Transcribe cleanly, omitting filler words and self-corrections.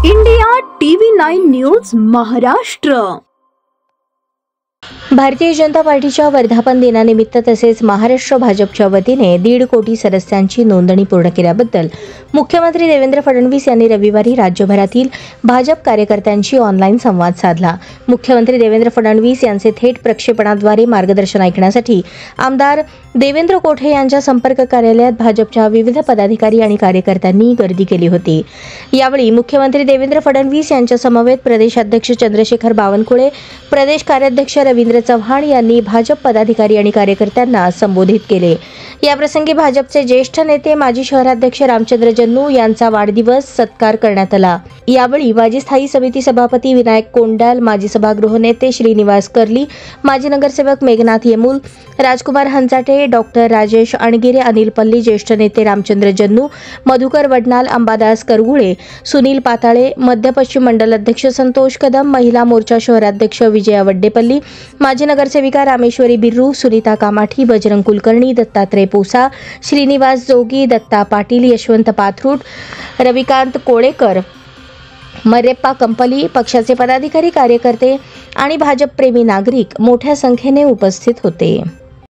India TV 9 news Maharashtra. Bharatiya Janata पार्टीच्या वर्धापन दिनानिमित्त तसेच महाराष्ट्र भाजपच्या वतीने 1.5 कोटी सदस्यांची नोंदणी पूर्ण केल्याबद्दल मुख्यमंत्री देवेंद्र फडणवीस यांनी रविवारी राज्यभरातील भाजप कार्यकर्त्यांशी ऑनलाईन संवाद साधला। मुख्यमंत्री देवेंद्र फडणवीस यांचे थेट प्रक्षेपणाद्वारे मार्गदर्शन ऐकण्यासाठी आमदार देवेंद्र कोठे यांच्या संपर्क कार्यालयात भाजपच्या विविध पदाधिकारी आणि कार्यकर्त्यांनी गर्दी केली होती। यावेळी मुख्यमंत्री देवेंद्र फडणवीस यांच्या समवेत प्रदेशाध्यक्ष चंद्रशेखर बावनकुळे, प्रदेश कार्याध्यक्ष रवींद्र चव्हाण यांनी भाजप पदाधिकारी आणि कार्यकर्त्यांना संबोधित केले। याप्रसंगी भाजपचे ज्येष्ठ नेते माजी शहराध्यक्ष रामचंद्र जन्नू यांचा वाढदिवस सत्कार करण्यात आला। यावेळी माजी स्थायी समिती सभापती विनायक कोंडाल, माजी सभागृह नेते श्रीनिवास कर्ली, माजी नगरसेवक मेघनाथ येमूल, राजकुमार हंचाटे, डॉक्टर राजेश अणगिरे, अनिल पल्ली, ज्येष्ठ नेते रामचंद्र जन्नू, मधुकर वडनाल, अंबादास करगुळे, सुनील पाताळे, मध्य पश्चिम मंडल अध्यक्ष संतोष कदम, महिला मोर्चा शहराध्यक्ष विजया वड्डेपल्ली, माजी नगरसेविका रामेश्वरी बिर्रू, सुनीता कामाठी, बजरंग कुलकर्णी, दत्तात्रय पोसा, श्रीनिवास जोगी, दत्ता पाटील, यशवंत पाथरूट, रविकांत कोळेकर, मरेप्पा कंपली, पक्षाचे पदाधिकारी, कार्यकर्ते आणि भाजप प्रेमी नागरिक मोठ्या संख्येने उपस्थित होते।